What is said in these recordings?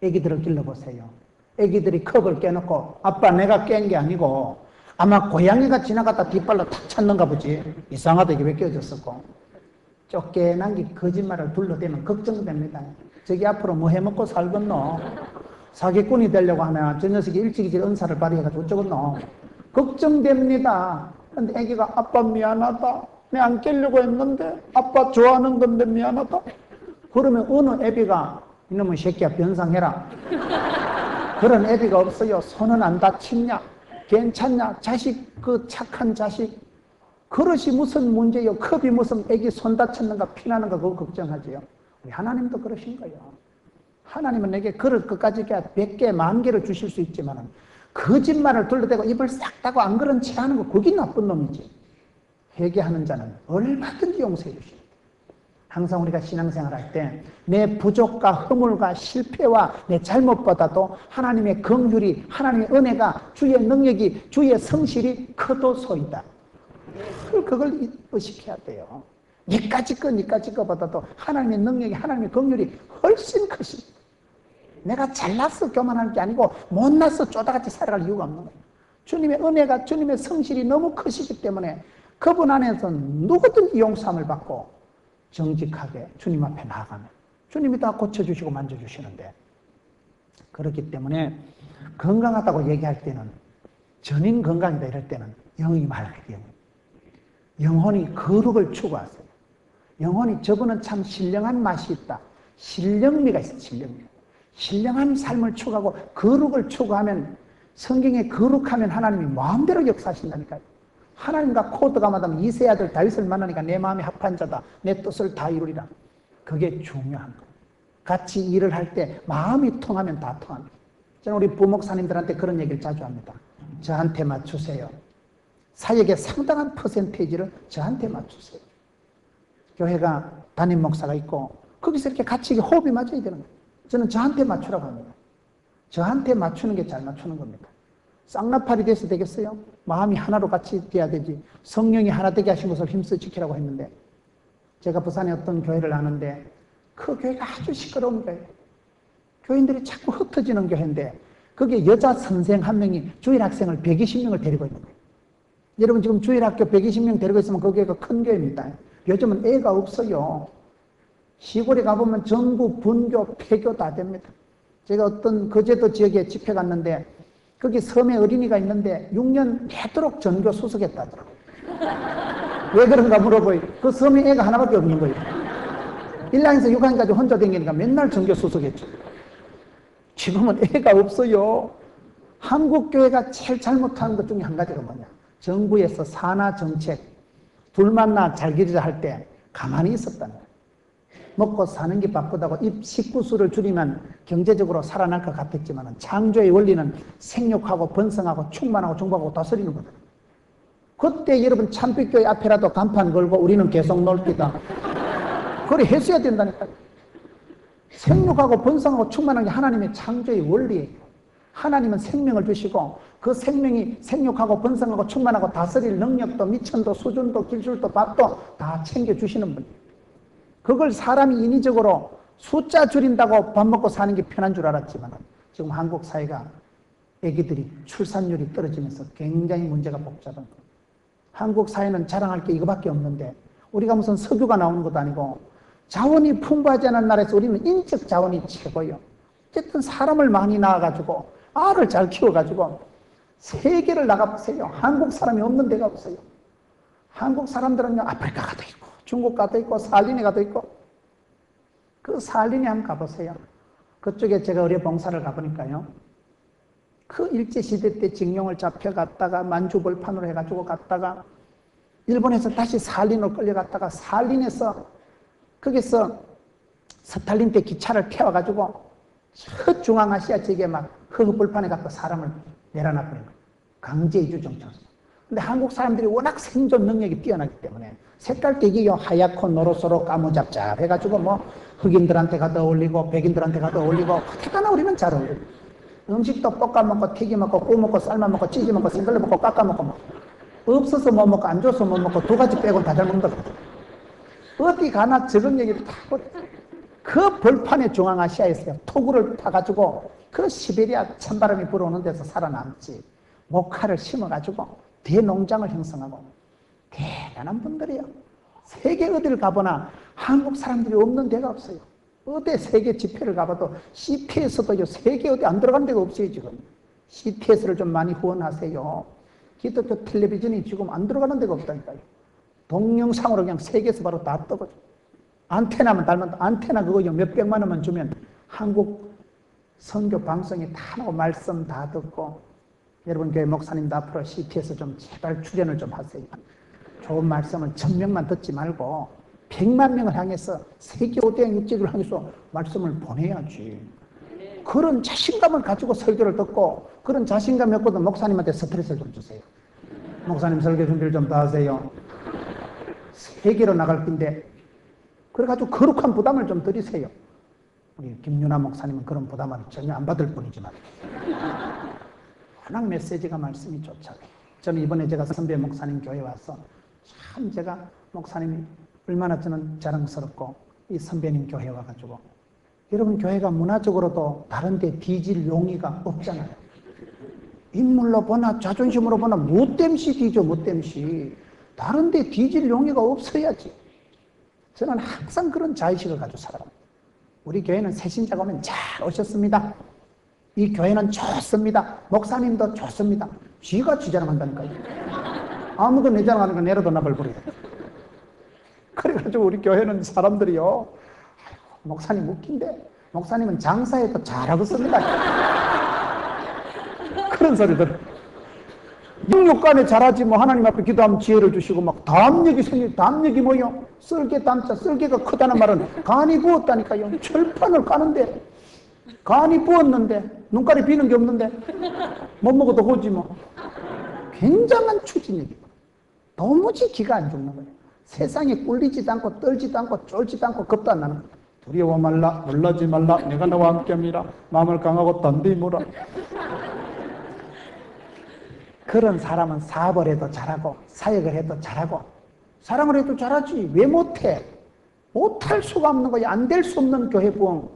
애기들을 길러보세요. 애기들이 컵을 깨놓고 아빠 내가 깬 게 아니고 아마 고양이가 지나갔다 뒷발로 탁 찼는가 보지. 이상하다 이게 왜 깨어졌었고. 쫓겨난 게 거짓말을 둘러대면 걱정됩니다. 저기 앞으로 뭐 해먹고 살겠노? 사기꾼이 되려고 하면 저 녀석이 일찍 은사를 발휘해가지고 어쩌겠노? 걱정됩니다. 근데 애기가 아빠 미안하다. 내 안 깨려고 했는데 아빠 좋아하는 건데 미안하다. 그러면 어느 애비가 이놈의 새끼야 변상해라. 그런 애비가 없어요. 손은 안 다치냐? 괜찮냐? 자식 그 착한 자식. 그릇이 무슨 문제요? 컵이 무슨 애기 손 다쳤는가 피나는가 그거 걱정하지요. 우리 하나님도 그러신 거예요. 하나님은 내게 그릇 끝까지 100개, 10,000개를 주실 수 있지만 거짓말을 둘러대고 입을 싹 닫고 안 그런 채 하는 거 그게 나쁜 놈이지. 회개하는 자는 얼마든지 용서해 주십니다. 항상 우리가 신앙생활 할 때 내 부족과 허물과 실패와 내 잘못보다도 하나님의 긍휼이, 하나님의 은혜가, 주의 능력이, 주의 성실이 크도소이다. 그걸 의식해야 돼요. 니까지 거보다도 하나님의 능력이, 하나님의 긍휼이 훨씬 크십니다. 내가 잘나서 교만할 게 아니고 못나서 쪼다같이 살아갈 이유가 없는 거예요. 주님의 은혜가, 주님의 성실이 너무 크시기 때문에 그분 안에서 누구든지 용서함을 받고 정직하게 주님 앞에 나아가면 주님이 다 고쳐주시고 만져주시는데, 그렇기 때문에 건강하다고 얘기할 때는, 전인 건강이다 이럴 때는 영이 맑게요. 영혼이 거룩을 추구하세요. 영혼이 저분은 참 신령한 맛이 있다. 신령미가 있어요. 신령미. 신령한 삶을 추구하고 거룩을 추구하면, 성경에 거룩하면 하나님이 마음대로 역사하신다니까요. 하나님과 코드가 맞으면 이세 아들 다윗을 만나니까 내 마음이 합한 자다. 내 뜻을 다 이루리라. 그게 중요한 거예요. 같이 일을 할 때 마음이 통하면 다 통합니다. 저는 우리 부목사님들한테 그런 얘기를 자주 합니다. 저한테 맞추세요. 사역의 상당한 퍼센테이지를 저한테 맞추세요. 교회가 담임 목사가 있고 거기서 이렇게 같이 호흡이 맞아야 되는 거예요. 저는 저한테 맞추라고 합니다. 저한테 맞추는 게 잘 맞추는 겁니다. 쌍나팔이 돼서 되겠어요? 마음이 하나로 같이 돼야 되지. 성령이 하나 되게 하신 것을 힘써 지키라고 했는데, 제가 부산에 어떤 교회를 아는데 그 교회가 아주 시끄러운 교회예요. 교인들이 자꾸 흩어지는 교회인데 거기에 여자 선생 한 명이 주일 학생을 120명을 데리고 있는 거예요. 여러분 지금 주일학교 120명 데리고 있으면 그 교회가 큰 교회입니다. 요즘은 애가 없어요. 시골에 가보면 전부 분교, 폐교 다 됩니다. 제가 어떤 거제도 지역에 집회 갔는데 거기 섬에 어린이가 있는데 6년 내도록 전교 수석했다더라고요. 왜 그런가 물어보니 그 섬에 애가 하나밖에 없는 거예요. 1학년에서 6학년까지 혼자 다니니까 맨날 전교 수석했죠. 지금은 애가 없어요. 한국교회가 제일 잘못하는 것 중에 한 가지가 뭐냐, 정부에서 산하 정책 둘만나 잘 기르자 할 때 가만히 있었다는 거예요. 먹고 사는 게 바쁘다고 입 식구수를 줄이면 경제적으로 살아날 것 같았지만 창조의 원리는 생육하고 번성하고 충만하고 정복하고 다스리는 거거든요. 그때 여러분 참빛교회 앞에라도 간판 걸고 우리는 계속 놀 기다 그래 했어야 된다니까요. 생육하고 번성하고 충만한 게 하나님의 창조의 원리예요. 하나님은 생명을 주시고 그 생명이 생육하고 번성하고 충만하고 다스릴 능력도 미천도 수준도 기술도 밥도 다 챙겨주시는 분이에요. 그걸 사람이 인위적으로 숫자 줄인다고 밥 먹고 사는 게 편한 줄 알았지만 지금 한국 사회가 애기들이 출산율이 떨어지면서 굉장히 문제가 복잡한 거예요. 한국 사회는 자랑할 게 이거밖에 없는데 우리가 무슨 석유가 나오는 것도 아니고 자원이 풍부하지 않은 나라에서 우리는 인적 자원이 최고예요. 어쨌든 사람을 많이 낳아가지고 알을 잘 키워가지고 세계를 나가보세요. 한국 사람이 없는 데가 없어요. 한국 사람들은요 아프리카 가도 있고 중국 가도 있고 살린에 가도 있고, 그 살린에 한번 가보세요. 그쪽에 제가 의료 봉사를 가보니까요, 그 일제시대 때 징용을 잡혀갔다가 만주벌판으로 해가지고 갔다가 일본에서 다시 살린으로 끌려갔다가 살린에서 거기서 스탈린 때 기차를 태워가지고 저 중앙아시아 지역에 막 흑불판에 갖고 사람을 내려놔버린 거예요. 강제 이주 정착. 근데 한국 사람들이 워낙 생존 능력이 뛰어나기 때문에 색깔대기요 하얗고 노릇소로 까무잡잡 해가지고 뭐 흑인들한테 가도 어울리고 백인들한테 가도 어울리고 어떻게나 우리는 잘 어울리고 음식도 볶아먹고 튀김먹고 구워먹고 삶아먹고 찌개먹고 생걸려먹고 깎아먹고 없어서 못 먹고 안 줘서 못 먹고 두 가지 빼고는 다 잘 먹는다. 어디 가나 저런 얘기를 다 하고 그 벌판의 중앙아시아에서요, 토구를 파가지고 그 시베리아 찬바람이 불어오는 데서 살아남지. 목화를 심어가지고 대농장을 형성하고 대단한 분들이에요. 세계 어디를 가보나 한국 사람들이 없는 데가 없어요. 어디 세계 집회를 가봐도 CT에서도 세계 어디 안 들어간 데가 없어요. 지금 CTS를 좀 많이 후원하세요. 기독교 텔레비전이 지금 안 들어가는 데가 없다니까요. 동영상으로 그냥 세계에서 바로 다 떠버려. 안테나만 달면 안테나 그거 몇백만 원만 주면 한국 선교 방송이 다 나오고 말씀 다 듣고. 여러분 교회 목사님도 앞으로 CT에서 좀 제발 출연을 좀 하세요. 좋은 말씀을 1000명만 듣지 말고 100만 명을 향해서 세계 5대양 육지를 향해서 말씀을 보내야지. 그런 자신감을 가지고 설교를 듣고 그런 자신감 갖고도 목사님한테 스트레스를 좀 주세요. 목사님 설교 준비를 좀 더 하세요. 세계로 나갈 건데 그래가지고 거룩한 부담을 좀 드리세요. 우리 김윤아 목사님은 그런 부담을 전혀 안 받을 뿐이지만 워낙 메시지가 말씀이 좋잖아요. 저는 이번에 제가 선배 목사님 교회 와서 참 제가 목사님이 얼마나 저는 자랑스럽고 이 선배님 교회 와가지고 여러분 교회가 문화적으로도 다른 데 뒤질 용의가 없잖아요. 인물로 보나 자존심으로 보나 못됨시 뒤져 못됨시. 다른 데 뒤질 용의가 없어야지. 저는 항상 그런 자의식을 가지고 살아갑니다. 우리 교회는 새신자가 오면 잘 오셨습니다. 이 교회는 좋습니다. 목사님도 좋습니다. 쥐가 쥐 자랑한다니까요. 아무도 내 자랑하는 거 내려도 나발 부려요. 그래가지고 우리 교회는 사람들이요, 아이고, 목사님 웃긴데 목사님은 장사에도 잘하겠습니다. 그런 소리들. 육육간에 잘하지 뭐 하나님 앞에 기도하면 지혜를 주시고 막 다음 얘기 생기 다음 얘기 뭐요? 쓸개 담자 쓸개가 크다는 말은 간이 부었다니까요. 철판을 까는데 간이 부었는데 눈깔이 비는 게 없는데 못 먹어도 호지 뭐. 굉장한 추진력이 도무지 기가 안 죽는 거예요. 세상에 꿀리지도 않고 떨지도 않고 쫄지도 않고 겁도 안 나는 거예요. 두려워 말라 놀라지 말라 내가 너와 함께함이라 마음을 강하고 단디 모라. 그런 사람은 사업을 해도 잘하고 사역을 해도 잘하고 사랑을 해도 잘하지. 왜 못해? 못할 수가 없는 거예요. 안 될 수 없는 교회 부흥,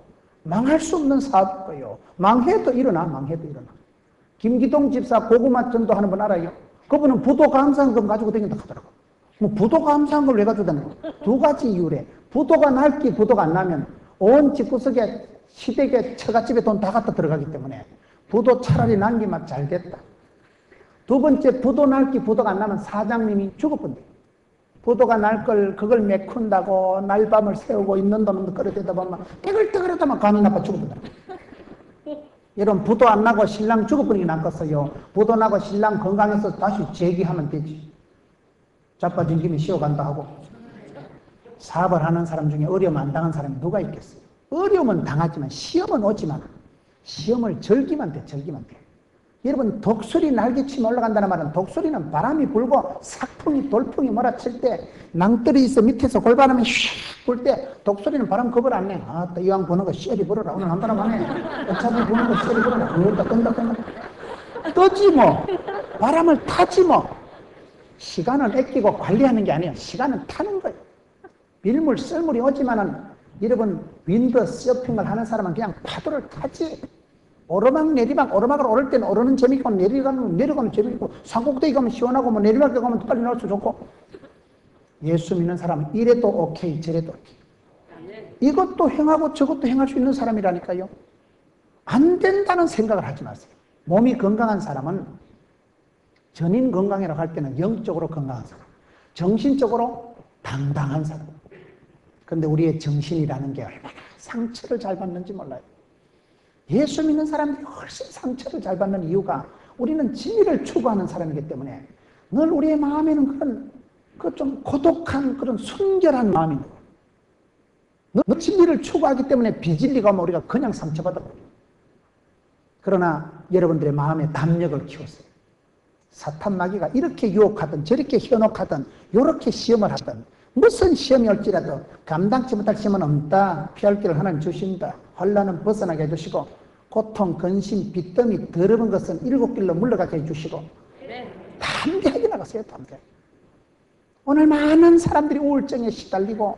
망할 수 없는 사업이에요. 망해도 일어나. 망해도 일어나. 김기동 집사 고구마 전도하는 분 알아요? 그분은 부도 감상금 가지고 다닌다 하더라고. 뭐 부도 감상금을 왜 가지고 다니는 거야? 두 가지 이유래. 부도가 날기 부도가 안 나면 온 집구석에 시댁에 처갓집에 돈 다 갖다 들어가기 때문에 부도 차라리 남기면 잘 됐다. 두 번째, 부도 날기 부도가 안 나면 사장님이 죽어본대. 부도가 날 걸 그걸 메꾼다고 날밤을 새우고 있는 돈은 끌어대다 보면 뜨글뜨글하다만 간이 나빠 죽어본다. 이런 부도 안 나고 신랑 죽어버리기 낫겠어요. 부도 나고 신랑 건강해서 다시 재기하면 되지. 자빠진 김에 쉬어간다 하고. 사업을 하는 사람 중에 어려움 안 당한 사람이 누가 있겠어요? 어려움은 당하지만 시험은 오지만 시험을 절기만 돼. 절기만 돼. 여러분 독수리 날개치면 올라간다는 말은 독수리는 바람이 불고 삭풍이 돌풍이 몰아칠 때 낭떠리 있어 밑에서 골바람이 휙 불 때 독수리는 바람 겁을 안 내. 아, 또 이왕 부는 거 씨알이 불어라. 오늘 한 바람 안 해. 어차피 부는 거 씨알이 불어라. 그러다 끈다. 떠지 뭐. 바람을 타지 뭐. 시간을 아끼고 관리하는 게 아니에요. 시간은 타는 거예요. 밀물 썰물이 오지만은 여러분 윈드 서핑을 하는 사람은 그냥 파도를 타지. 오르막 내리막 오르막을 오를 때는 오르는 재미있고 내려가면 재미있고 산꼭대기 가면 시원하고 뭐 내리막에 가면 빨리 나와서 좋고. 예수 믿는 사람은 이래도 오케이 저래도 오케이. 이것도 행하고 저것도 행할 수 있는 사람이라니까요. 안 된다는 생각을 하지 마세요. 몸이 건강한 사람은 전인 건강이라고 할 때는 영적으로 건강한 사람, 정신적으로 당당한 사람. 그런데 우리의 정신이라는 게 얼마나 상처를 잘 받는지 몰라요. 예수 믿는 사람들이 훨씬 상처를 잘 받는 이유가 우리는 진리를 추구하는 사람이기 때문에 늘 우리의 마음에는 그런 좀 고독한 그런 순결한 마음이 있는 거예요. 늘 진리를 추구하기 때문에 비진리가 오면 우리가 그냥 상처받아 버려요. 그러나 여러분들의 마음에 담력을 키우세요. 사탄 마귀가 이렇게 유혹하든 저렇게 현혹하든 이렇게 시험을 하든 무슨 시험이 올지라도 감당치 못할 시험은 없다. 피할 길을 하나님 주신다. 환난은 벗어나게 해주시고 고통, 근심, 빚더미, 더러운 것은 7길로 물러가게 해주시고 담대하게 나가세요. 담대하게. 오늘 많은 사람들이 우울증에 시달리고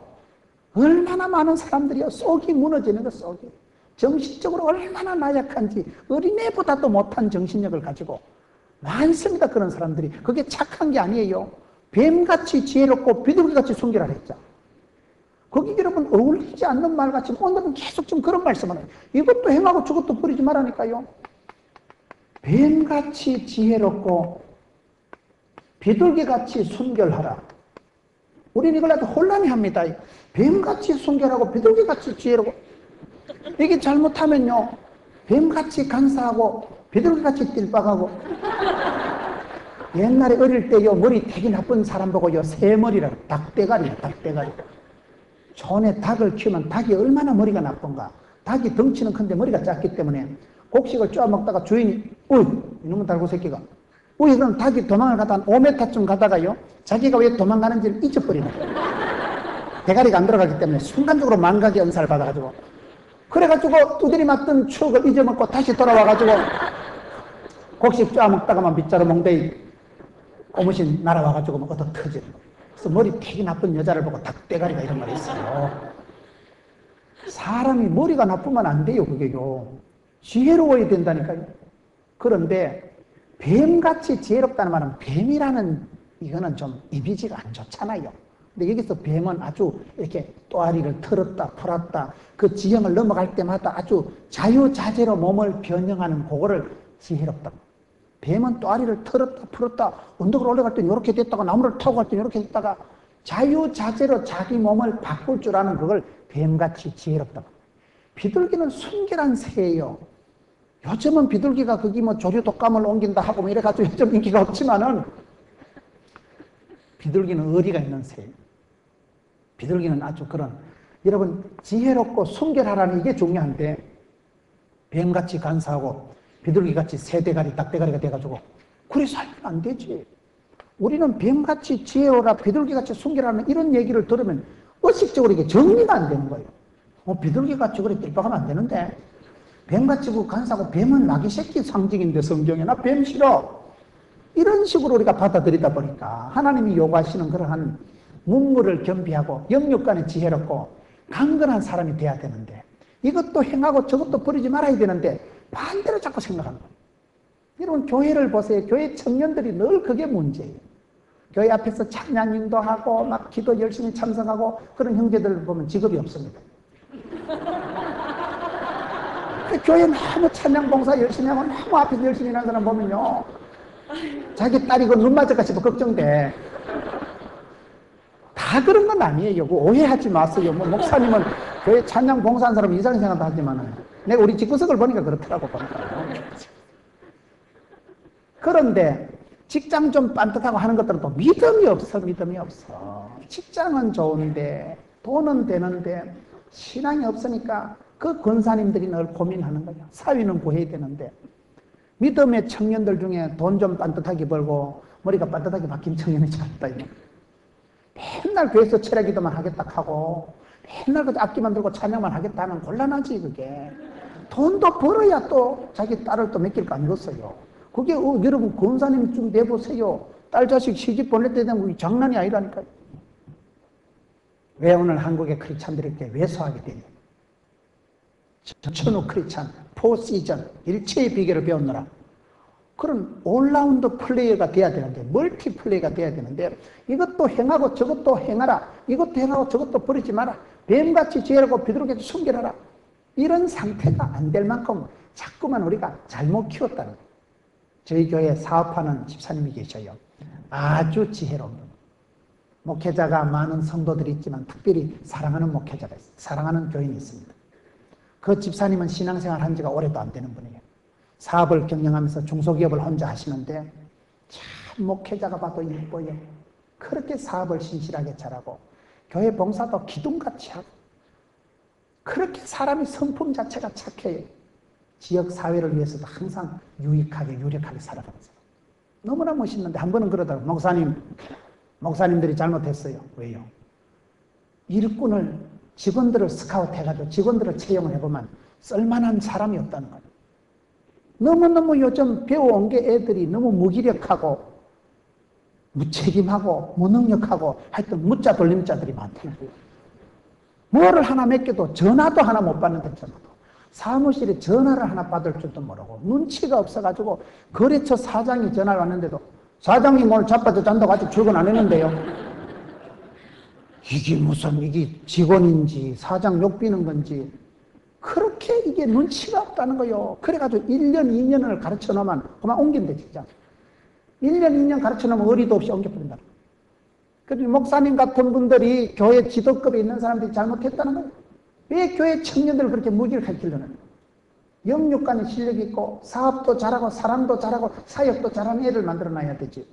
얼마나 많은 사람들이요. 속이 무너지는 거, 속이. 정신적으로 얼마나 나약한지 어린애보다도 못한 정신력을 가지고 많습니다. 그런 사람들이. 그게 착한 게 아니에요. 뱀같이 지혜롭고 비둘기같이 순결하라 했죠. 거기 여러분 어울리지 않는 말같이 오늘은 계속 좀 그런 말씀을 해요. 이것도 행하고 저것도 버리지 말라니까요. 뱀같이 지혜롭고 비둘기같이 순결하라. 우리는 이걸 아주 혼란해합니다. 뱀같이 순결하고 비둘기같이 지혜롭고, 이게 잘못하면요 뱀같이 간사하고 비둘기같이 띨박하고. 옛날에 어릴 때요 머리 되게 나쁜 사람 보고요 새머리라고, 닭대가리야, 닭대가리. 촌에 닭을 키우면 닭이 얼마나 머리가 나쁜가. 닭이 덩치는 큰데 머리가 작기 때문에 곡식을 쪼아 먹다가 주인이 어이 이놈의 달고 새끼가 그럼 닭이 도망을 가다 한 5m쯤 가다가요 자기가 왜 도망가는지를 잊어버리는 거예요. 대가리가 안 들어가기 때문에 순간적으로 망각의 은사를 받아가지고, 그래가지고 두드리 맞던 추억을 잊어먹고 다시 돌아와가지고 곡식 쪼아 먹다가만 빗자루 멍대이 고무신 날아와가지고 뭐 얻어 터지는 거예요. 그래서 머리 되게 나쁜 여자를 보고 닭대가리가 이런 말이 있어요. 사람이 머리가 나쁘면 안 돼요. 그게요 지혜로워야 된다니까요. 그런데 뱀같이 지혜롭다는 말은 뱀이라는 이거는 좀 이미지가 안 좋잖아요. 근데 여기서 뱀은 아주 이렇게 또아리를 털었다 풀었다 그 지형을 넘어갈 때마다 아주 자유자재로 몸을 변형하는 그거를 지혜롭다. 뱀은 또아리를 털었다 풀었다 언덕을 올라갈 땐 이렇게 됐다가 나무를 타고 갈 땐 이렇게 됐다가 자유자재로 자기 몸을 바꿀 줄 아는 그걸 뱀같이 지혜롭다. 비둘기는 순결한 새예요. 요즘은 비둘기가 거기 뭐 조류 독감을 옮긴다 하고 뭐 이래가지고 요즘 인기가 없지만은 비둘기는 의리가 있는 새예요. 비둘기는 아주 그런, 여러분 지혜롭고 순결하라는 이게 중요한데 뱀같이 간사하고 비둘기같이 새대가리 닭대가리가 돼가지고 그래 살면 안 되지. 우리는 뱀같이 지혜로라 비둘기같이 순결하는 이런 얘기를 들으면 의식적으로 이게 정리가 안 되는 거예요. 비둘기같이 그래 띨박하면 안 되는데 뱀같이 간사하고 뱀은 마귀 새끼 상징인데 성경에 나 뱀 싫어. 이런 식으로 우리가 받아들이다 보니까 하나님이 요구하시는 그러한 문물을 겸비하고 영육간에 지혜롭고 강건한 사람이 돼야 되는데 이것도 행하고 저것도 버리지 말아야 되는데 반대로 자꾸 생각하는 거예요. 여러분 교회를 보세요. 교회 청년들이 늘 그게 문제예요. 교회 앞에서 찬양 인도하고 막 기도 열심히 참석하고 그런 형제들을 보면 직업이 없습니다. 교회 너무 찬양 봉사 열심히 하고 너무 앞에서 열심히 하는 사람 보면요 자기 딸이 그 눈 맞을까 싶어 걱정돼. 다 그런 건 아니에요. 오해하지 마세요. 목사님은 교회 찬양 봉사한 사람 이상한 생각도 하지만은 내가 우리 집구석을 보니까 그렇더라고 보니까. 그런데 직장 좀 반듯하고 하는 것들은 또 믿음이 없어. 직장은 좋은데 돈은 되는데 신앙이 없으니까 그 권사님들이 늘 고민하는 거예요. 사위는 구해야 되는데 믿음의 청년들 중에 돈 좀 반듯하게 벌고 머리가 반듯하게 박힌 청년이 잘했다. 맨날 교회에서 철야기도만 하겠다 하고 맨날 그 악기만 들고 찬양만 하겠다 하면 곤란하지. 그게 돈도 벌어야 또 자기 딸을 또 맡길 거 아니겠어요. 그게 여러분 권사님 좀 내보세요. 딸 자식 시집 보낼 때 되면 장난이 아니라니까요. 왜 오늘 한국의 크리스찬들이 이렇게 왜소하게 되냐. 천우 크리스찬, 포시전, 일체의 비결을 배웠느라 그런 올라운드 플레이어가 돼야 되는데 멀티 플레이가 돼야 되는데 이것도 행하고 저것도 행하라. 이것도 행하고 저것도 버리지 마라. 뱀같이 지혜롭고 비둘기같이 순결하라. 이런 상태가 안 될 만큼 자꾸만 우리가 잘못 키웠다는 거예요. 저희 교회에 사업하는 집사님이 계셔요. 아주 지혜로운 분. 목회자가 많은 성도들이 있지만 특별히 사랑하는 목회자가 있어요. 사랑하는 교인이 있습니다. 그 집사님은 신앙생활 한 지가 오래도 안 되는 분이에요. 사업을 경영하면서 중소기업을 혼자 하시는데 참 목회자가 봐도 이뻐요. 그렇게 사업을 신실하게 잘하고 교회 봉사도 기둥같이 하고 그렇게 사람이 성품 자체가 착해요. 지역 사회를 위해서도 항상 유익하게 유력하게 살아가면서 너무나 멋있는데 한 번은 그러다가 목사님들이 잘못했어요. 왜요? 일꾼을 직원들을 스카우트해가지고 직원들을 채용을 해보면 쓸만한 사람이 없다는 거예요. 너무너무 요즘 배워온 게 애들이 너무 무기력하고 무책임하고 무능력하고 하여튼 무자 돌림자들이 많다는 거예요. 뭐를 하나 맡겨도 전화도 하나 못 받는데 전화도. 사무실에 전화를 하나 받을 줄도 모르고 눈치가 없어가지고 거래처 사장이 전화를 왔는데도 사장님 오늘 자빠져 잔다고 아직 출근 안 했는데요. 이게 무슨 이게 직원인지 사장 욕비는 건지 그렇게 이게 눈치가 없다는 거요. 그래가지고 1년, 2년을 가르쳐 놓으면 그만 옮긴대 진짜. 1년, 2년 가르쳐 놓으면 어리도 없이 옮겨버린다. 그래서 목사님 같은 분들이 교회 지도급에 있는 사람들이 잘못했다는 거예요. 왜 교회 청년들을 그렇게 무기를 가르치려는 영육간에 실력이 있고 사업도 잘하고 사람도 잘하고 사역도 잘하는 애를 만들어놔야 되지.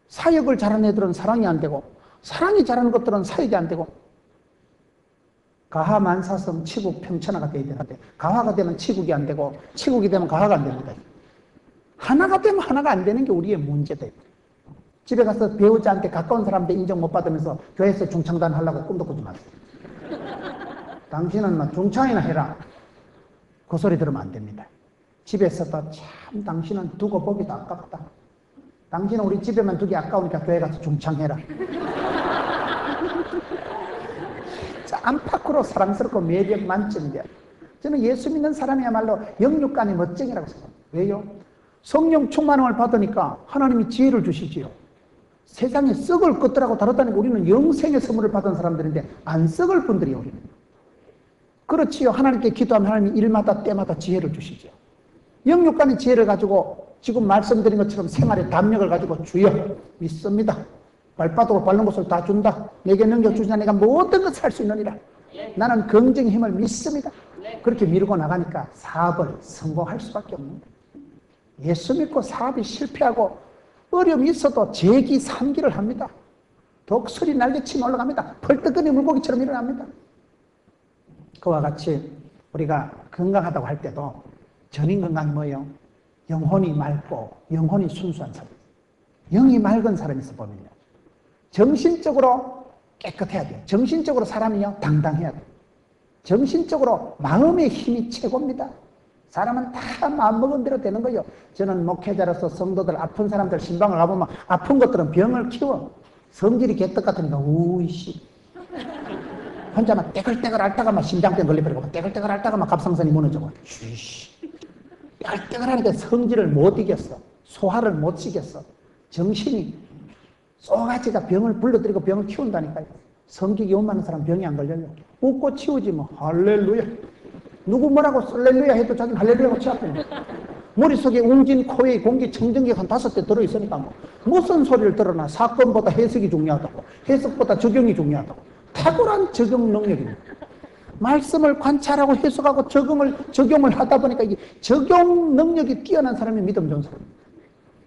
사역을 잘하는 애들은 사랑이 안 되고 사랑이 잘하는 것들은 사역이 안 되고 가하만사성 치국 평천하가 돼야 되는데 가하가 되면 치국이 안 되고 치국이 되면 가하가 안 됩니다. 하나가 되면 하나가 안 되는 게 우리의 문제다. 집에 가서 배우자한테 가까운 사람한테 인정 못 받으면서 교회에서 중창단 하려고 꿈도 꾸지 마세요. 당신은 막 중창이나 해라. 그 소리 들으면 안 됩니다. 집에서도 참 당신은 두고 보기도 아깝다. 당신은 우리 집에만 두기 아까우니까 교회 가서 중창해라. 안팎으로 사랑스럽고 매력 만점이야. 저는 예수 믿는 사람이야말로 영육간의 멋쟁이라고 생각합니다. 왜요? 성령 충만함을 받으니까 하나님이 지혜를 주시지요. 세상에 썩을 것들하고 다르다니까 우리는 영생의 선물을 받은 사람들인데 안 썩을 분들이요. 우리는. 그렇지요. 하나님께 기도하면 하나님이 일마다 때마다 지혜를 주시죠. 영육간의 지혜를 가지고 지금 말씀드린 것처럼 생활의 담력을 가지고 주여 믿습니다. 발바닥으로 밟는 것을 다 준다. 내게 넘겨주시냐 내가 모든 것을 할 수 있느니라. 나는 긍정의 힘을 믿습니다. 그렇게 밀고 나가니까 사업을 성공할 수밖에 없는데 예수 믿고 사업이 실패하고 어려움이 있어도 재기 3기를 합니다. 독수리 날개치며 올라갑니다. 펄떡거리 물고기처럼 일어납니다. 그와 같이 우리가 건강하다고 할 때도 전인 건강이 뭐예요? 영혼이 맑고 영혼이 순수한 사람. 영이 맑은 사람이 있어 보면요. 정신적으로 깨끗해야 돼요. 정신적으로 사람이요 당당해야 돼요. 정신적으로 마음의 힘이 최고입니다. 사람은 다 마음먹은 대로 되는 거예요. 저는 목회자로서 성도들 아픈 사람들 신방을 가보면 아픈 것들은 병을 키워. 성질이 개떡 같으니까 우이씨 혼자 막 떼글떼글 앓다가 막 심장병 걸려버리고 떼글떼글 앓다가 막 갑상선이 무너지고 주이씨 떼글떼글 하니까 성질을 못 이겼어. 소화를 못 시켰어. 정신이 쏘가지가 병을 불러들이고 병을 키운다니까요. 성격이 온 사람 병이 안 걸려요. 웃고 치우지 뭐. 할렐루야. 누구 뭐라고 할렐루야 해도 자기는 할렐루야고 치아프네. 머릿속에 웅진 코에 공기 청정기가 한 5대 들어있으니까 뭐 무슨 소리를 들어나 사건보다 해석이 중요하다고 해석보다 적용이 좋냐다고 탁월한 적용 능력입니다. 말씀을 관찰하고 해석하고 적용을 하다 보니까 이게 적용 능력이 뛰어난 사람이 믿음 좋은 사람입니다.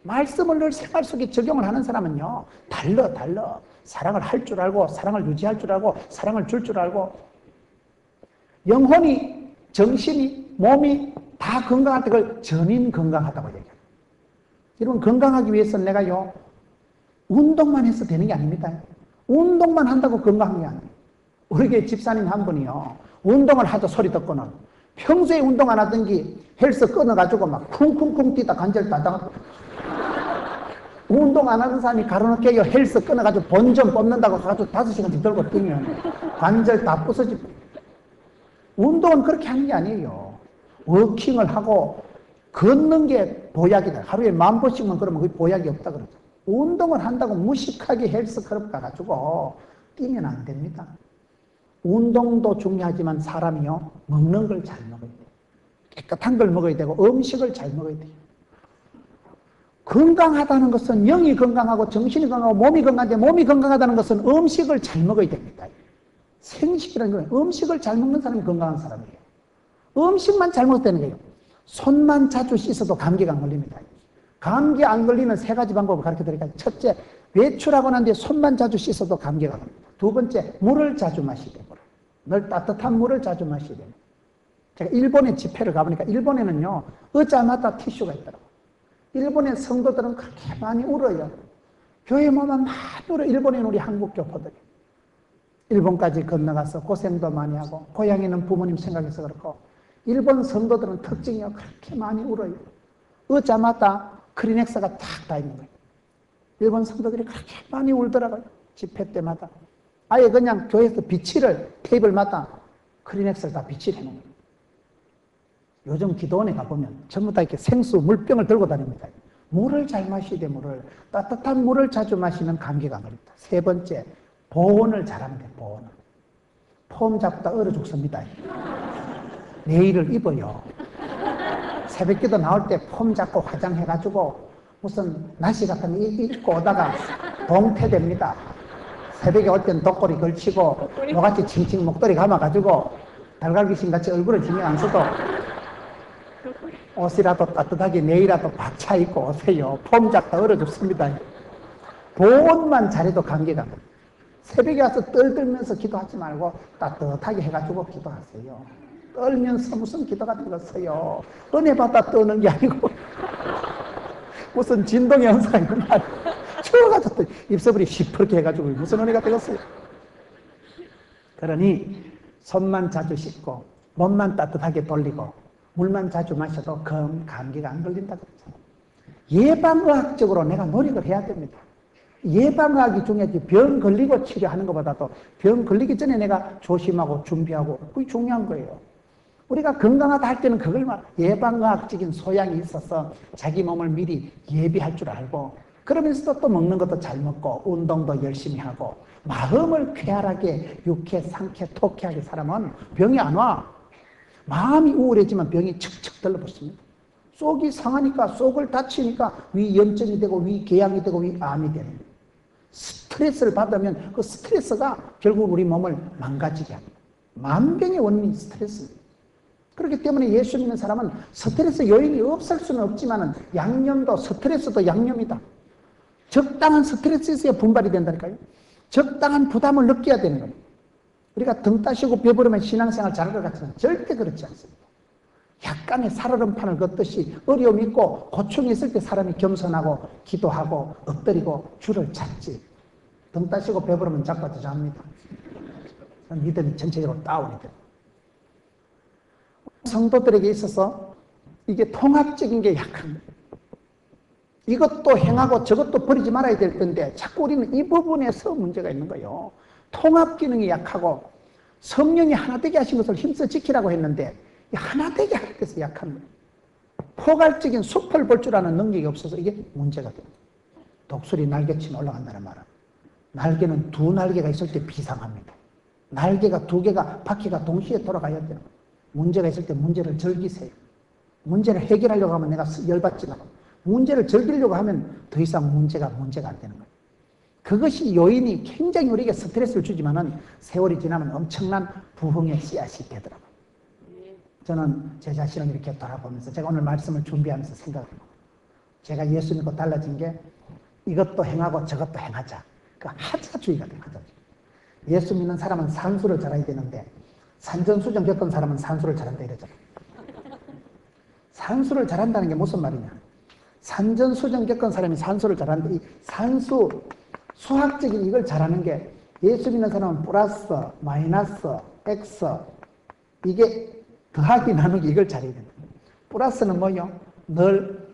말씀을 늘 생활 속에 적용을 하는 사람은요 달라 사랑을 할 줄 알고 사랑을 유지할 줄 알고 사랑을 줄 줄 알고 영혼이 정신이 몸이 다 건강할 때 그걸 전인 건강하다고 얘기해요. 여러분 건강하기 위해서는 내가요 운동만 해서 되는 게 아닙니다. 운동만 한다고 건강한 게 아니에요. 우리 교회 집사님 한 분이요 운동을 하도 소리 듣고는 평소에 운동 안 하던 게 헬스 끊어가지고 막 쿵쿵쿵 뛰다 관절 다 당하고 운동 안 하는 사람이 가로놓게 헬스 끊어가지고 본전 뽑는다고 가지고 5시간씩 들고 뛰면 관절 다 부서지고. 운동은 그렇게 하는 게 아니에요. 워킹을 하고 걷는 게 보약이다. 하루에 10,000보씩만 걸으면 그게 보약이 없다 그러죠. 운동을 한다고 무식하게 헬스클럽 가가지고 뛰면 안 됩니다. 운동도 중요하지만 사람이요 먹는 걸 잘 먹어야 돼요. 깨끗한 걸 먹어야 되고 음식을 잘 먹어야 돼요. 건강하다는 것은 영이 건강하고 정신이 건강하고 몸이 건강한데 몸이 건강하다는 것은 음식을 잘 먹어야 됩니다. 생식이라는 건 음식을 잘 먹는 사람이 건강한 사람이에요. 음식만 잘 먹었다는 거예요. 손만 자주 씻어도 감기가 안 걸립니다. 감기 안 걸리는 3가지 방법을 가르쳐 드릴까요? 첫째, 외출하고 난 뒤에 손만 자주 씻어도 감기가 걸립니다. 2번째, 물을 자주 마셔야 돼요. 늘 따뜻한 물을 자주 마셔야 돼요. 제가 일본에 집회를 가보니까 일본에는요 의자마다 티슈가 있더라고요. 일본의 성도들은 그렇게 많이 울어요. 교회 오면 많이 울어요. 일본에 우리 한국 교포들이. 일본까지 건너가서 고생도 많이 하고 고향에는 부모님 생각해서 그렇고 일본 성도들은 특징이요 그렇게 많이 울어요. 의자마다 크리넥스가 탁 다 있는 거예요. 일본 성도들이 그렇게 많이 울더라고요. 집회 때마다. 아예 그냥 교회에서 비치를 테이블마다 크리넥스를 다 비치를 해놓은 거예요. 요즘 기도원에 가보면 전부 다 이렇게 생수, 물병을 들고 다닙니다. 물을 잘 마셔야 돼, 물을. 따뜻한 물을 자주 마시면 감기가 안 걸립니다. 세 번째, 보온을 잘하면 돼, 보온을. 폼 잡다 얼어 죽습니다. 내일을 입어요. 새벽기도 나올 때 폼 잡고 화장해가지고 무슨 나시 같은 거 입고 오다가 동태됩니다. 새벽에 올 땐 독고리 걸치고 뭐같이 칭칭 목도리 감아가지고 달걀귀신같이 얼굴을 신경 안 써도 옷이라도 따뜻하게 내일이라도 바차 입고 오세요. 폼 잡다 얼어 죽습니다. 보온만 잘해도 감기가. 새벽에 와서 떨면서 기도하지 말고 따뜻하게 해가지고 기도하세요. 떨면서 무슨 기도 같은 거 써요. 은혜 받아 떠는 게 아니고 무슨 진동의 현상이 아니고 추워가지고 입서불이 시퍼렇게 해가지고 무슨 은혜가 되겠어요. 그러니 손만 자주 씻고 몸만 따뜻하게 돌리고 물만 자주 마셔도 감기가 안 걸린다 그랬잖아요. 예방의학적으로 내가 노력을 해야 됩니다. 예방의학이 중요하지. 병 걸리고 치료하는 것보다도 병 걸리기 전에 내가 조심하고 준비하고 그게 중요한 거예요. 우리가 건강하다 할 때는 그걸 예방의학적인 소양이 있어서 자기 몸을 미리 예비할 줄 알고 그러면서도 또 먹는 것도 잘 먹고 운동도 열심히 하고 마음을 쾌활하게 유쾌, 상쾌, 통쾌하게 살아면 병이 안 와. 마음이 우울해지면 병이 척척 들러붙습니다. 속이 상하니까 속을 다치니까 위 염증이 되고 위 궤양이 되고 위 암이 되는 거예요. 스트레스를 받으면 그 스트레스가 결국 우리 몸을 망가지게 합니다. 만병의 원인이 스트레스입니다. 그렇기 때문에 예수 믿는 사람은 스트레스 요인이 없을 수는 없지만 양념도 스트레스도 양념이다. 적당한 스트레스에서 분발이 된다니까요. 적당한 부담을 느껴야 되는 거예요. 우리가 등 따시고 배부르면 신앙생활 잘할 것 같지만 절대 그렇지 않습니다. 약간의 살얼음판을 걷듯이 어려움 있고 고충이 있을 때 사람이 겸손하고 기도하고 엎드리고 주를 찾지. 등 따시고 배부르면 자빠져합니다. 믿음이 전체적으로 다운이 됩니다. 성도들에게 있어서 이게 통합적인 게 약한 거예요. 이것도 행하고 저것도 버리지 말아야 될 텐데 자꾸 우리는 이 부분에서 문제가 있는 거예요. 통합 기능이 약하고 성령이 하나 되게 하신 것을 힘써 지키라고 했는데 하나 되게 할 때서 약한 거예요. 포괄적인 숲을 볼 줄 아는 능력이 없어서 이게 문제가 됩니다. 독수리 날개치면 올라간다는 말은 날개는 두 날개가 있을 때 비상합니다. 날개가 두 개가 바퀴가 동시에 돌아가야 되는 거예요. 문제가 있을 때 문제를 즐기세요. 문제를 해결하려고 하면 내가 열받지 않고 문제를 즐기려고 하면 더 이상 문제가 안 되는 거예요. 그것이 요인이 굉장히 우리에게 스트레스를 주지만은 세월이 지나면 엄청난 부흥의 씨앗이 되더라고요. 저는 제 자신을 이렇게 돌아보면서 제가 오늘 말씀을 준비하면서 생각해요. 제가 예수 믿고 달라진 게 이것도 행하고 저것도 행하자. 그 하자주의가 된 하자주의. 예수 믿는 사람은 산수를 잘해야 되는데 산전수전 겪은 사람은 산수를 잘한다 이러잖아요. 산수를 잘한다는 게 무슨 말이냐. 산전수전 겪은 사람이 산수를 잘하는데 이 산수 수학적인 이걸 잘하는 게 예수 믿는 사람은 플러스, 마이너스, X 이게 더하기 나누기 이걸 잘해야 된다. 플러스는 뭐요? 늘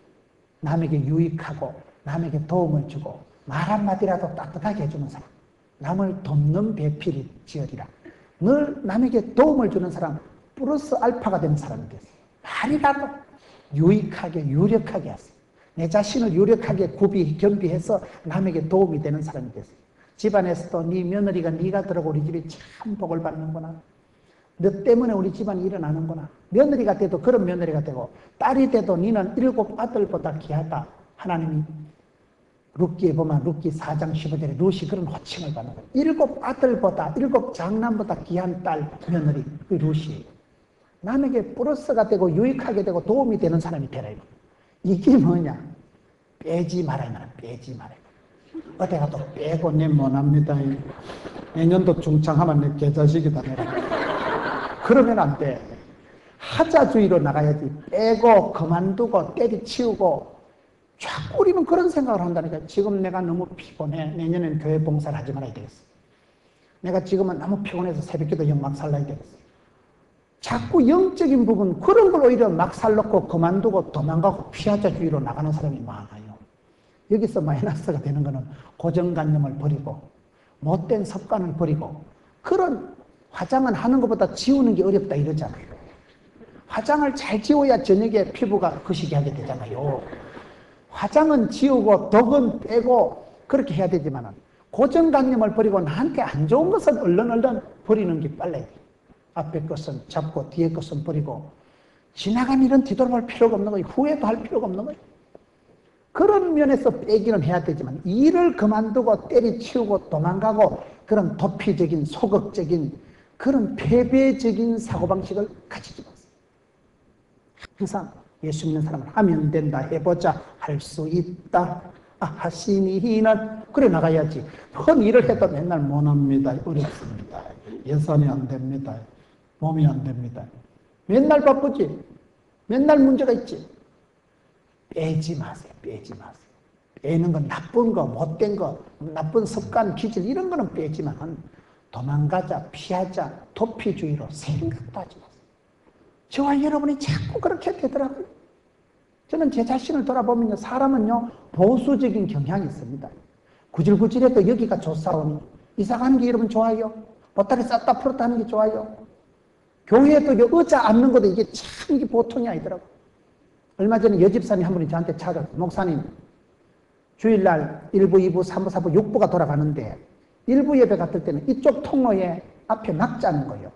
남에게 유익하고 남에게 도움을 주고 말 한마디라도 따뜻하게 해주는 사람. 남을 돕는 배필이 지어리라. 늘 남에게 도움을 주는 사람 플러스 알파가 되는 사람이 됐어요. 말이라도 유익하게 유력하게 하세요. 내 자신을 유력하게 겸비해서 남에게 도움이 되는 사람이 됐어요. 집안에서도 네 며느리가 네가 들어오고 우리 집이 참 복을 받는구나. 너 때문에 우리 집안이 일어나는구나. 며느리가 돼도 그런 며느리가 되고 딸이 돼도 너는 7 아들보다 귀하다. 하나님이 룻기에 보면 룻기 4장 15절에 룻이 그런 호칭을 받는 거예요. 7 아들보다 7 장남보다 귀한 딸 며느리 그 룻이에요. 남에게 플러스가 되고 유익하게 되고 도움이 되는 사람이 되라. 이게 뭐냐? 빼지 말아야 말아. 빼지 말아야. 어디 가도 빼고 내 못합니다. 내년도 중창하면 내 개자식이다. 그러면 안 돼. 하자주의로 나가야지. 빼고 그만두고 때리치우고 자꾸 우리는 그런 생각을 한다니까. 지금 내가 너무 피곤해. 내년에는 교회 봉사를 하지 말아야 되겠어. 내가 지금은 너무 피곤해서 새벽기도 영막 살라야 되겠어. 자꾸 영적인 부분 그런 걸 오히려 막 살놓고 그만두고 도망가고 피하자주의로 나가는 사람이 많아요. 여기서 마이너스가 되는 거는 고정관념을 버리고 못된 습관을 버리고, 그런 화장은 하는 것보다 지우는 게 어렵다 이러잖아요. 화장을 잘 지워야 저녁에 피부가 거시기 하게 되잖아요. 화장은 지우고 덕은 빼고 그렇게 해야 되지만 고정관념을 버리고 나한테 안 좋은 것은 얼른 버리는 게 빨라요. 앞에 것은 잡고 뒤에 것은 버리고 지나간 일은 뒤돌아볼 필요가 없는 거예요. 후회도 할 필요가 없는 거예요. 그런 면에서 빼기는 해야 되지만 일을 그만두고 때리치우고 도망가고 그런 도피적인 소극적인 그런 패배적인 사고방식을 가지지 마세요. 항상 예수 믿는 사람은 하면 된다, 해보자, 할 수 있다, 하시니는 그래 나가야지. 큰 일을 해도 맨날 못합니다, 어렵습니다, 예산이 안 됩니다, 몸이 안 됩니다. 맨날 바쁘지, 맨날 문제가 있지. 빼지 마세요. 빼지 마세요. 빼는 건 나쁜 거, 못된 거, 나쁜 습관, 기질 이런 거는 빼지만 도망가자, 피하자, 도피주의로 생각도 하지 마세요. 저와 여러분이 자꾸 그렇게 되더라고요. 저는 제 자신을 돌아보면요, 사람은요 보수적인 경향이 있습니다. 구질구질해도 여기가 좋사오니 이사 가는 게 여러분 좋아요. 보따리 쌌다 풀었다 하는 게 좋아요. 교회에도 의자 앉는 것도 이게 참 이게 보통이 아니더라고요. 얼마 전에 여집사님 한 분이 저한테 찾아왔어요. 목사님, 주일날 1부, 2부, 3부, 4부, 6부가 돌아가는데 1부 예배 갔을 때는 이쪽 통로에 앞에 막자는 거예요.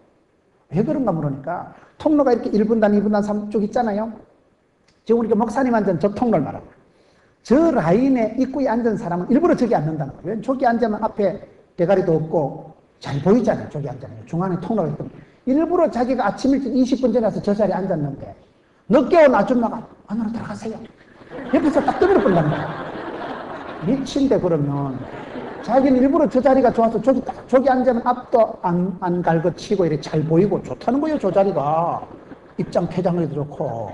왜 그런가 물으니까 통로가 이렇게 1분단, 2분단, 3쪽 있잖아요. 지금 우리가 목사님 앉은 저 통로를 말하고 저 라인에 입구에 앉은 사람은 일부러 저기 앉는다는 거예요. 저기 앉으면 앞에 대가리도 없고 잘 보이잖아요. 저기 앉으면 중간에 통로가 있거든요. 일부러 자기가 아침 일찍 20분 전에 와서 저 자리에 앉았는데 늦게 온 아줌마가 안으로 들어가세요. 옆에서 딱 떠밀어 본단 말이야. 미친데 그러면 자기는 일부러 저 자리가 좋아서 저기 앉으면 앞도 안 갈거치고 이렇게 잘 보이고 좋다는 거예요. 저 자리가 입장 폐장을 좋고.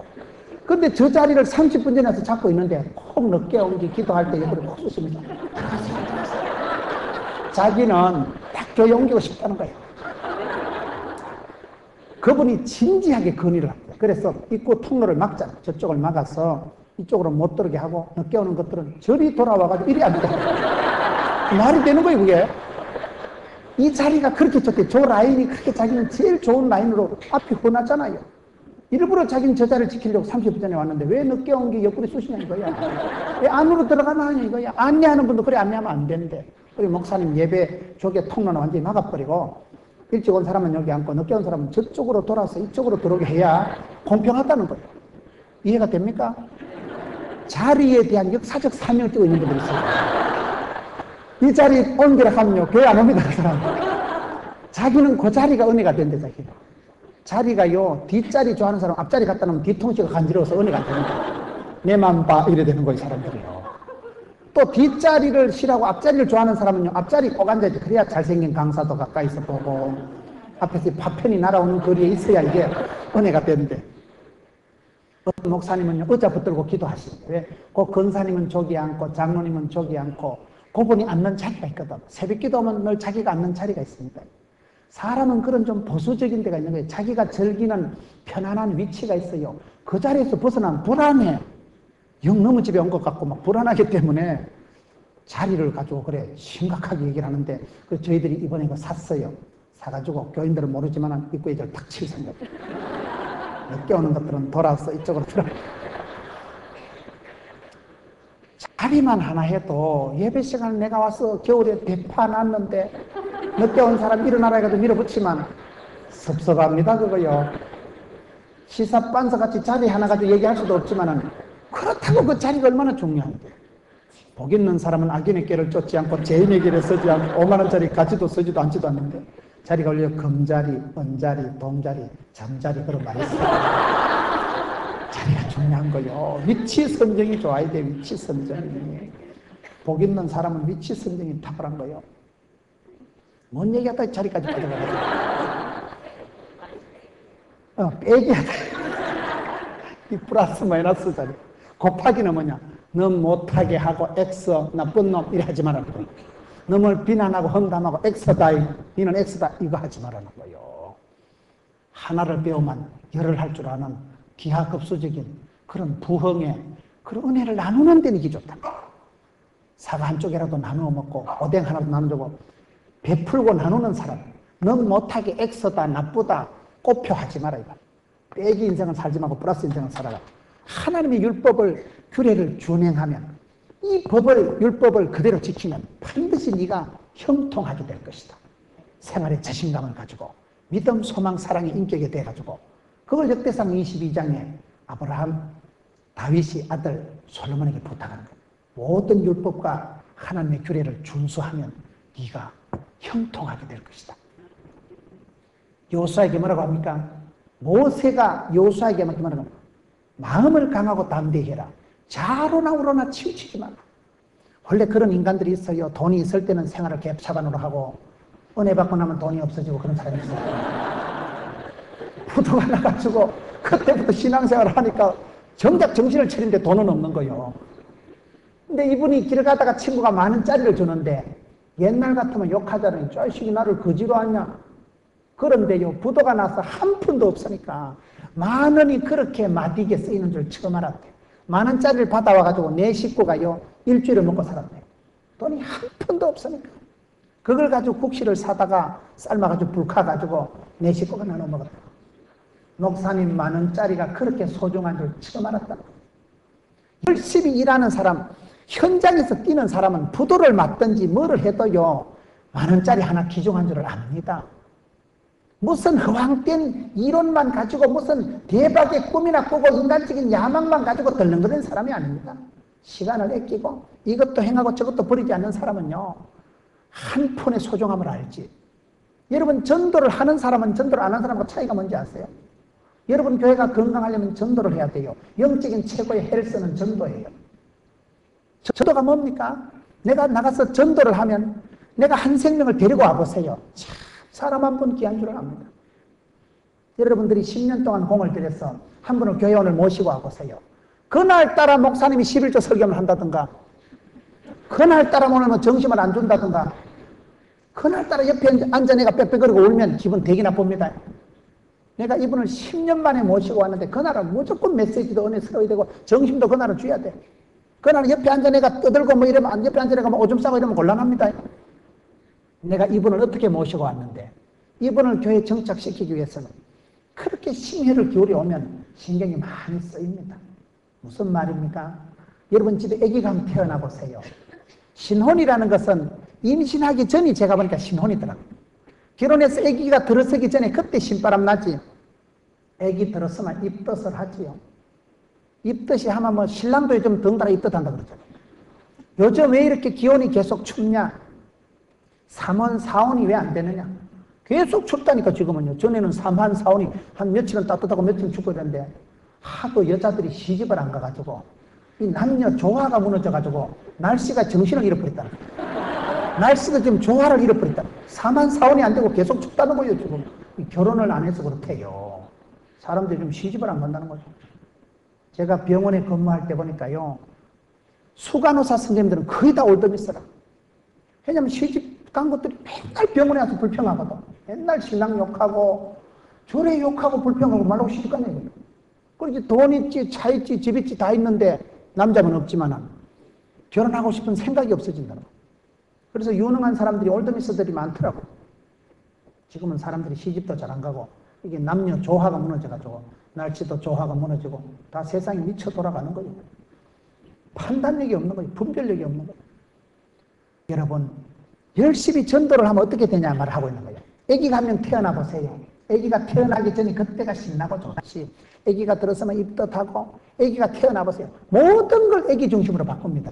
근데 저 자리를 30분 전에 와서 잡고 있는데 콕 늦게 온지 기도할 때 옆으로 콕 쏘십니다. 들어가세요. 자기는 딱 교회 옮기고 싶다는 거예요. 그분이 진지하게 건의를 합니다. 그래서 입구 통로를 막잖아. 저쪽을 막아서 이쪽으로 못 들어오게 하고 늦게 오는 것들은 저리 돌아와가지고 이리 앉아. 말이 되는 거예요, 그게. 이 자리가 그렇게 좋대. 저 라인이 그렇게 자기는 제일 좋은 라인으로 앞이 훤하잖아요. 일부러 자기는 저 자리를 지키려고 30분 전에 왔는데 왜 늦게 온 게 옆구리 쑤시냐 이거야. 왜 안으로 들어가나 이거야. 안내하는 분도 그래 안내하면 안 되는데. 우리 목사님 예배 저게 통로는 완전히 막아버리고 일찍 온 사람은 여기 앉고 늦게 온 사람은 저쪽으로 돌아서 이쪽으로 들어오게 해야 공평하다는 거예요. 이해가 됩니까? 자리에 대한 역사적 사명을 띄고 있는 분들이 있어요. 이 자리 옮기라 하면요 교회 안 옵니다. 그 사람. 자기는 그 자리가 은혜가 된대. 자기는 자리가요 뒷자리 좋아하는 사람 앞자리 갖다 놓으면 뒤통수가 간지러워서 은혜가 안 되는 거예요. 내 맘 봐 이래 되는 거예요. 사람들이요. 또 뒷자리를 싫어하고 앞자리를 좋아하는 사람은요 앞자리 꼭 앉아야지. 그래야 잘생긴 강사도 가까이서 보고 앞에서 파편이 날아오는 거리에 있어야 이게 은혜가 되는데 어떤 목사님은요 의자 붙들고 기도하시는데 왜? 그 권사님은 저기 앉고 장로님은 저기 앉고 그분이 앉는 자리가 있거든. 새벽 기도하면 늘 자기가 앉는 자리가 있습니다. 사람은 그런 좀 보수적인 데가 있는 거예요. 자기가 즐기는 편안한 위치가 있어요. 그 자리에서 벗어나면 불안해. 영 너무 집에 온 것 같고 막 불안하기 때문에 자리를 가지고 그래 심각하게 얘기를 하는데 그래서 저희들이 이번에 이거 샀어요. 사가지고 교인들은 모르지만 입구에 딱 칠 생각. 늦게 오는 것들은 돌아서 이쪽으로 들어. 자리만 하나 해도 예배 시간에 내가 와서 겨울에 대파 놨는데 늦게 온 사람 일어나라 해가지고 밀어붙이면 섭섭합니다 그거요. 시사반서 같이 자리 하나 가지고 얘기할 수도 없지만은 그렇다고 그 자리가 얼마나 중요한데. 복 있는 사람은 악인의 길을 쫓지 않고 죄인의 길을 서지 않고 5만원짜리 가지도 서지도 않지도 않는데 자리가 원래 금자리, 은자리, 동자리, 잠자리 그런 말이 있어요. 자리가 중요한 거요. 위치 선정이 좋아야 돼. 위치 선정이. 복 있는 사람은 위치 선정이 탁월한 거요. 뭔 얘기하다 자리까지 가져가가지고 빼기하다. 이 플러스 마이너스 자리. 곱하기는 뭐냐? 너 못하게 하고 X 나쁜 놈 이래 하지 말라는 거예요. 너를 비난하고 험담하고 X다 니는 X다 이거 하지 말라는 거예요. 하나를 배우면 열을 할 줄 아는 기하급수적인 그런 부흥의 그런 은혜를 나누는 데는 이게 좋다. 사과 한 쪽이라도 나누어 먹고 오뎅 하나도 나눠주고 베풀고 나누는 사람, 넌 못하게 애써다 나쁘다 꼽혀하지 마라 이거. 빼기 인생을 살지 말고 플러스 인생을 살아라. 하나님의 율법을 규례를 준행하면 이 법을 율법을 그대로 지키면 반드시 네가 형통하게 될 것이다. 생활의 자신감을 가지고 믿음, 소망, 사랑의 인격이 돼가지고 그걸 역대상 22장에 아브라함, 다윗이 아들 솔로몬에게 부탁하는 거예요. 모든 율법과 하나님의 규례를 준수하면 네가 형통하게 될 것이다. 여호수아에게 뭐라고 합니까? 모세가 여호수아에게 뭐라고 합니까? 마음을 강하고 담대히 해라. 좌로나 우로나 치우치지 마라. 원래 그런 인간들이 있어요. 돈이 있을 때는 생활을 갭차반으로 하고 은혜 받고 나면 돈이 없어지고 그런 사람이 있어요. 부도가 나가지고 그때부터 신앙생활을 하니까 정작 정신을 차리는데 돈은 없는 거예요. 근데 이분이 길 가다가 친구가 10,000원짜리를 주는데 옛날 같으면 욕하자니 자식이 나를 거지로 하냐. 그런데요, 부도가 나서 한 푼도 없으니까 10,000원이 그렇게 마디게 쓰이는 줄 처음 알았대. 10,000원짜리를 받아와가지고 내 식구가요 일주일을 먹고 살았대. 돈이 한 푼도 없으니까 그걸 가지고 국시를 사다가 삶아가지고 불 카가지고 내 식구가 나눠 먹었다. 목사님 10,000원짜리가 그렇게 소중한 줄 처음 알았다. 열심히 일하는 사람, 현장에서 뛰는 사람은 부도를 맞든지 뭐를 해도요 10,000원짜리 하나 귀중한 줄을 압니다. 무슨 허황된 이론만 가지고 무슨 대박의 꿈이나 꾸고 인간적인 야망만 가지고 덜렁거리는 사람이 아닙니다. 시간을 아끼고 이것도 행하고 저것도 버리지 않는 사람은요 한 푼의 소중함을 알지. 여러분 전도를 하는 사람은 전도를 안 하는 사람과 차이가 뭔지 아세요? 여러분 교회가 건강하려면 전도를 해야 돼요. 영적인 최고의 헬스는 전도예요. 전도가 뭡니까? 내가 나가서 전도를 하면 내가 한 생명을 데리고 와보세요. 참 사람 한 분 귀한 줄을 압니다. 여러분들이 10년 동안 공을 들여서 한 분을 교회원을 모시고 와보세요. 그날따라 목사님이 11조 설교를 한다든가 그날따라 오늘 정심을 안 준다든가 그날따라 옆에 앉아 내가 빽빽거리고 울면 기분 되게 나쁩니다. 내가 이분을 10년 만에 모시고 왔는데 그날은 무조건 메시지도 은혜스러워야 되고 정심도 그날은 줘야 돼. 그날은 옆에 앉아 내가 떠들고 뭐 이러면 옆에 앉아 내가 뭐 오줌 싸고 이러면 곤란합니다. 내가 이분을 어떻게 모시고 왔는데 이분을 교회에 정착시키기 위해서는 그렇게 심혈을 기울여 오면 신경이 많이 쓰입니다. 무슨 말입니까? 여러분 집에 아기가 한번 태어나 보세요. 신혼이라는 것은 임신하기 전이 제가 보니까 신혼이더라고요. 결혼해서 아기가 들어서기 전에 그때 신바람 나지. 아기 들었으면 입덧을 하지요. 입덧이 하면 뭐 신랑도 좀 덩달아 입덧한다 그러잖아요. 요즘 왜 이렇게 기온이 계속 춥냐? 3원, 4원이 왜 안 되느냐? 계속 춥다니까 지금은요. 전에는 3한, 4원이 한 며칠은 따뜻하고 며칠은 춥고 이랬는데 하도 여자들이 시집을 안 가가지고 이 남녀 조화가 무너져가지고 날씨가 정신을 잃어버렸다. 날씨가 지금 조화를 잃어버렸다. 3한, 4원이 안 되고 계속 춥다는 거예요 지금. 결혼을 안 해서 그렇대요. 사람들이 좀 시집을 안 간다는 거죠. 제가 병원에 근무할 때 보니까요 수간호사 선생님들은 거의 다 올더미스라. 왜냐면 시집 간 것들이 맨날 병원에 와서 불평하거든. 맨날 신랑 욕하고 저래 욕하고 불평하고 말하고 시집 가네. 그렇지 돈 있지 차 있지 집 있지 다 있는데 남자는 없지만 결혼하고 싶은 생각이 없어진다는 거예요. 그래서 유능한 사람들이 올더미스들이 많더라고. 지금은 사람들이 시집도 잘 안 가고 이게 남녀 조화가 무너져가지고 날씨도 조화가 무너지고 다 세상이 미쳐 돌아가는 거예요. 판단력이 없는 거예요. 분별력이 없는 거예요. 여러분 열심히 전도를 하면 어떻게 되냐 말을 하고 있는 거예요. 아기가 한 명 태어나 보세요. 아기가 태어나기 전에 그때가 신나고 좋지. 아기가 들었으면 입덧하고 아기가 태어나 보세요. 모든 걸 아기 중심으로 바꿉니다.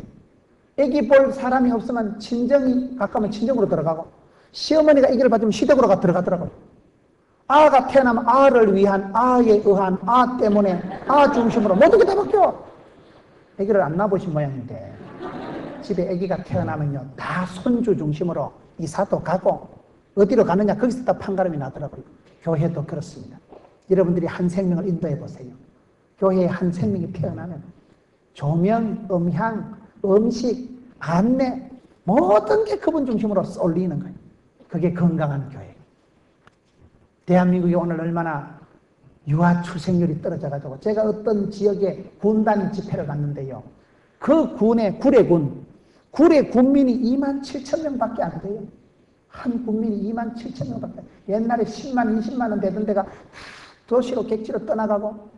아기 볼 사람이 없으면 친정이 가까우면 친정으로 들어가고 시어머니가 아기를 봐주면 시댁으로 들어가더라고요. 아가 태어나면 아를 위한 아에 의한 아 때문에 아 중심으로 모든 게 다 바뀌어. 아기를 안 낳아보신 모양인데 집에 아기가 태어나면요 다 손주 중심으로 이사도 가고 어디로 가느냐 거기서 다 판가름이 나더라고요. 교회도 그렇습니다. 여러분들이 한 생명을 인도해 보세요. 교회에 한 생명이 태어나면 조명, 음향, 음식, 안내 모든 게 그분 중심으로 쏠리는 거예요. 그게 건강한 교회. 대한민국이 오늘 얼마나 유아 출생률이 떨어져가지고 제가 어떤 지역에 군단 집회를 갔는데요. 그 군의 구례군, 구례 군민이 27,000명밖에 안 돼요. 한 군민이 2만 7천 명밖에. 옛날에 10만, 20만 원 되던 데가 도시로 객지로 떠나가고,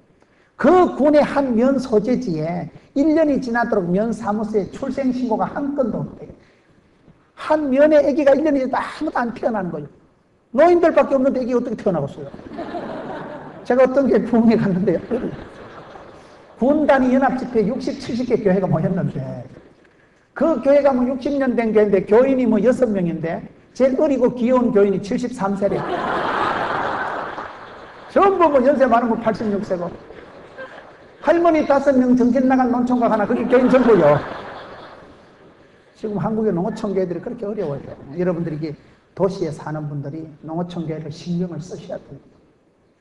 그 군의 한 면 소재지에 1년이 지나도록 면 사무소에 출생신고가 한 건도 없대요. 한 면의 아기가 1년이 지나도 아무도 안 태어나는 거예요. 노인들밖에 없는데 아기 어떻게 태어나겠어요? 제가 어떤 게 부흥회 갔는데요. 군단위 연합집회 60, 70개 교회가 모였는데, 그 교회가 뭐 60년 된 교회인데 교인이 뭐 6명인데 제일 어리고 귀여운 교인이 73세래. 전부 뭐 연세 많은 거 86세고. 할머니 5명 정신 나간 농촌각 하나, 그게 교인 전부요. 지금 한국의 농어촌 교회들이 그렇게 어려워요. 여러분들이 이게 도시에 사는 분들이 농어촌 교회를 신경을 쓰셔야 됩니다.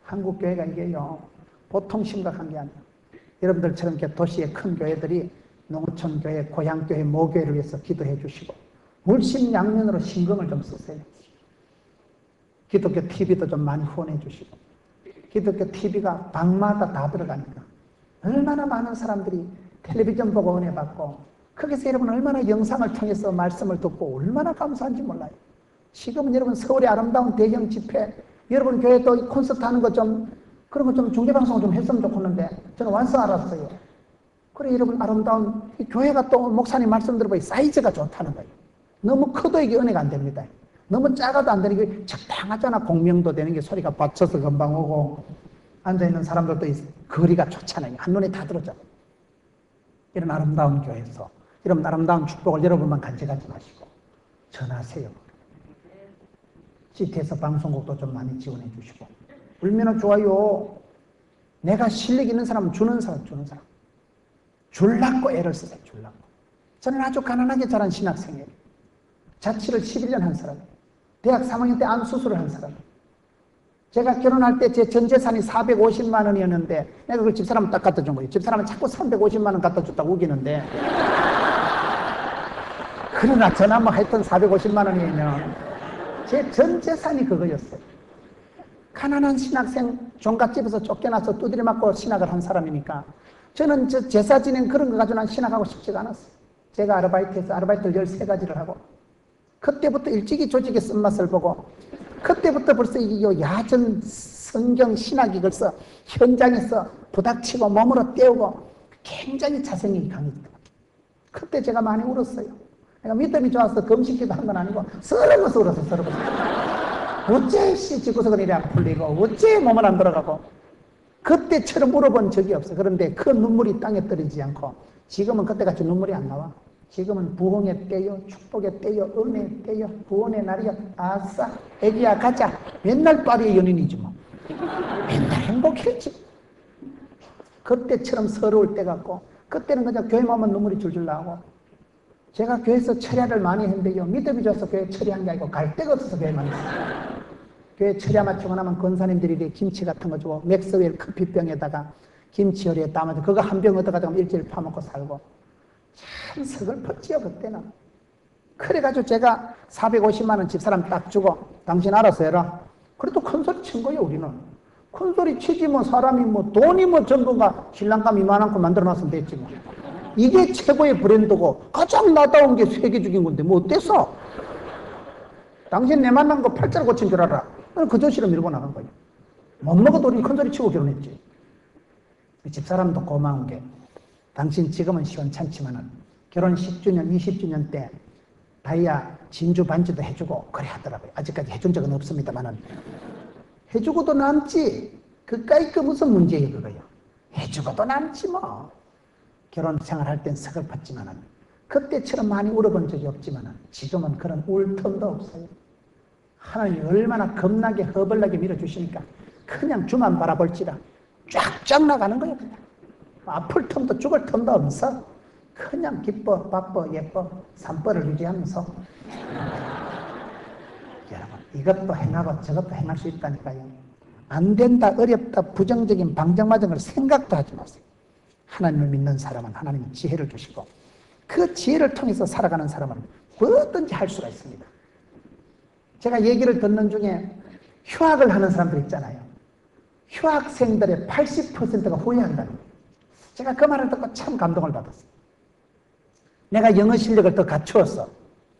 한국 교회가 이게요, 보통 심각한 게 아니에요. 여러분들처럼 이렇게 도시의 큰 교회들이 농어촌 교회, 고향 교회, 모교회를 위해서 기도해 주시고, 물심양면으로 신경을 좀 쓰세요. 기독교 TV도 좀 많이 후원해 주시고, 기독교 TV가 방마다 다 들어가니까 얼마나 많은 사람들이 텔레비전 보고 은혜 받고, 거기서 여러분 얼마나 영상을 통해서 말씀을 듣고 얼마나 감사한지 몰라요. 지금은 여러분 서울의 아름다운 대형 집회, 여러분 교회 또 콘서트 하는 거 좀, 그런 거 좀 중계방송을 좀 했으면 좋겠는데 저는 완성 알았어요. 그래 여러분 아름다운 이 교회가 또 목사님 말씀 들어보니 사이즈가 좋다는 거예요. 너무 커도 이게 은혜가 안 됩니다. 너무 작아도 안 되는 게 적당하잖아. 공명도 되는 게 소리가 받쳐서 금방 오고, 앉아있는 사람들도 거리가 좋잖아요. 한눈에 다 들어오잖아요. 이런 아름다운 교회에서 이런 아름다운 축복을 여러분만 간직하지 마시고 전하세요. CT에서 방송국도 좀 많이 지원해 주시고. 울면은 좋아요. 내가 실력 있는 사람은 주는 사람. 줄라고 애를 쓰세요. 줄라고. 저는 아주 가난하게 자란 신학생이에요. 자취를 11년 한 사람이에요. 대학 3학년 때 암 수술을 한 사람이에요. 제가 결혼할 때 제 전 재산이 450만 원이었는데 내가 그걸 집사람 딱 갖다 준 거예요. 집사람은 자꾸 350만 원 갖다 줬다고 우기는데, 그러나 저나 뭐 하여튼 450만 원이면 제 전 재산이 그거였어요. 가난한 신학생, 종갓집에서 쫓겨나서 두드려 맞고 신학을 한 사람이니까 저는 저 제사 지낸 그런 거 가지고 난 신학하고 싶지가 않았어요. 제가 아르바이트해서 아르바이트를 13가지를 하고, 그때부터 일찍이 조직의 쓴맛을 보고, 그때부터 벌써 이 야전 성경 신학이 벌써 현장에서 부닥치고 몸으로 때우고 굉장히 자성이 강했더라고요. 그때 제가 많이 울었어요. 내가 믿음이 좋아서 금식기도 한 건 아니고 서러워서 울었어요. 서러워서. 어째 집구석은 이래 안 풀리고 어째 몸은 안 돌아가고, 그때처럼 울어본 적이 없어요. 그런데 그 눈물이 땅에 떨어지지 않고, 지금은 그때같이 눈물이 안 나와. 지금은 부흥의 때요, 축복의 때요, 은혜의 때요, 구원의 날이요. 아싸, 애기야 가자. 맨날 파리의 연인이지 뭐. 맨날 행복했지. 그때처럼 서러울 때 같고, 그때는 그냥 교회만 오면 눈물이 줄줄 나고. 제가 교회에서 철야를 많이 했는데요, 믿음이 좋아서 교회 철야한 게 아니고 갈 데가 없어서 교회만 했어요. 교회 철야 마치고 나면 권사님들이 김치 같은 거 주고, 맥스웰 커피병에다가 김치 요리에 담아서 그거 한 병 얻어가지고 일주일 파먹고 살고. 참 서글펐지요 그때는. 그래가지고 제가 450만 원 집사람 딱 주고, 당신 알아서 해라. 그래도 큰 소리 친 거예요. 우리는 큰 소리 치지 뭐. 사람이 뭐 돈이 뭐 전부가 신랑감 이만한 거 만들어놨으면 됐지 뭐. 이게 최고의 브랜드고 가장 나다운 게 세계적인 건데 뭐 어때서? 당신 내 만난 거 팔자로 고친 줄 알아. 그 조시로 밀고 나간 거예요. 못 먹어도 우리 큰 소리 치고 결혼했지. 집사람도 고마운 게, 당신 지금은 시원찮지만은 결혼 10주년, 20주년 때 다이아 진주 반지도 해주고 그래 하더라고요. 아직까지 해준 적은 없습니다만은 해주고도 남지. 그까이 그 무슨 문제예요 그거요. 해주고도 남지 뭐. 결혼 생활할 땐 서글펐지만은, 그때처럼 많이 울어본 적이 없지만은 지금은 그런 울 틈도 없어요. 하나님이 얼마나 겁나게 허벌나게 밀어주시니까 그냥 주만 바라볼지라 쫙쫙 나가는 거예요. 그냥 아플 틈도 죽을 틈도 없어. 그냥 기뻐 바빠 예뻐 산벌을 유지하면서 여러분 이것도 행하고 저것도 행할 수 있다니까요. 안 된다, 어렵다, 부정적인 방정마정을 생각도 하지 마세요. 하나님을 믿는 사람은 하나님은 지혜를 주시고, 그 지혜를 통해서 살아가는 사람은 뭐든지 할 수가 있습니다. 제가 얘기를 듣는 중에 휴학을 하는 사람들 있잖아요. 휴학생들의 80%가 후회한다는 거예요. 제가 그 말을 듣고 참 감동을 받았어요. 내가 영어 실력을 더 갖추었어.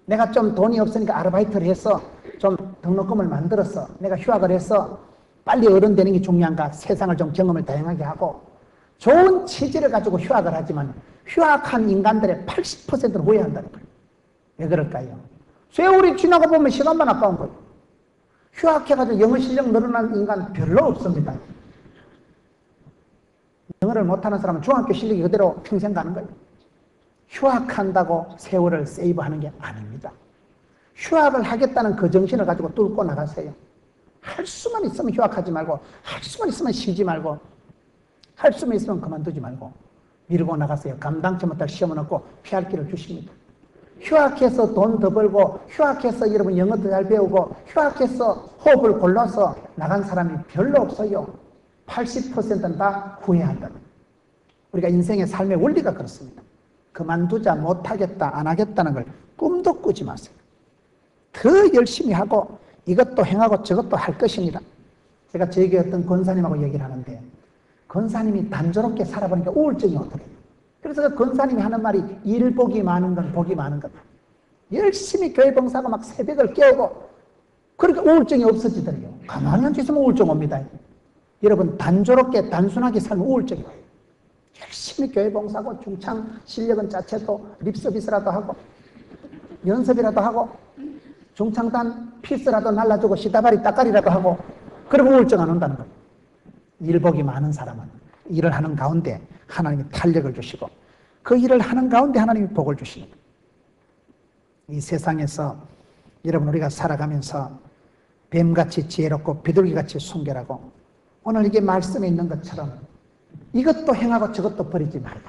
내가 좀 돈이 없으니까 아르바이트를 해서 좀 등록금을 만들어서 내가 휴학을 해서 빨리 어른 되는 게 중요한가? 세상을 좀 경험을 다양하게 하고 좋은 체질을 가지고 휴학을 하지만 휴학한 인간들의 80%는 후회한다는 거예요. 왜 그럴까요? 세월이 지나가 보면 시간만 아까운 거예요. 휴학해가지고 영어 실력 늘어난 인간 별로 없습니다. 영어를 못하는 사람은 중학교 실력이 그대로 평생 가는 거예요. 휴학한다고 세월을 세이브하는 게 아닙니다. 휴학을 하겠다는 그 정신을 가지고 뚫고 나가세요. 할 수만 있으면 휴학하지 말고, 할 수만 있으면 쉬지 말고, 할 수만 있으면 그만두지 말고 밀고 나가세요. 감당치 못할 시험은 없고 피할 길을 주십니다. 휴학해서 돈 더 벌고, 휴학해서 여러분 영어 더 잘 배우고, 휴학해서 호흡을 골라서 나간 사람이 별로 없어요. 80%는 다 후회한다. 우리가 인생의 삶의 원리가 그렇습니다. 그만두자, 못하겠다, 안 하겠다는 걸 꿈도 꾸지 마세요. 더 열심히 하고 이것도 행하고 저것도 할 것입니다. 제가 저에게 어떤 권사님하고 얘기를 하는데, 권사님이 단조롭게 살아보니까 우울증이 오더래요. 그래서 그 권사님이 하는 말이 일복이 많은 건 복이 많은 것. 열심히 교회 봉사하고 막 새벽을 깨우고 그렇게 우울증이 없어지더래요. 가만히 앉아있으면 우울증 옵니다. 여러분 단조롭게 단순하게 살면 우울증이 와요. 열심히 교회 봉사하고 중창 실력은 자체도 립서비스라도 하고 연습이라도 하고 중창단 피스라도 날라주고 시다바리 따까리라도 하고 그러면 우울증 안 온다는 거예요. 일복이 많은 사람은 일을 하는 가운데 하나님이 탄력을 주시고 그 일을 하는 가운데 하나님이 복을 주십니다. 이 세상에서 여러분 우리가 살아가면서 뱀같이 지혜롭고 비둘기같이 순결하고 오늘 이게 말씀에 있는 것처럼 이것도 행하고 저것도 버리지 말라.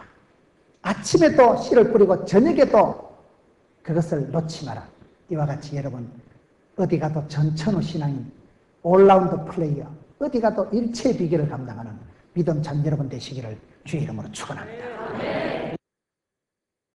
아침에도 씨를 뿌리고 저녁에도 그것을 놓지 마라. 이와 같이 여러분 어디 가도 전천후 신앙인 올라운드 플레이어 어디 가도 일체의 비결을 감당하는 믿음 참 여러분 되시기를 주의 이름으로 축원합니다.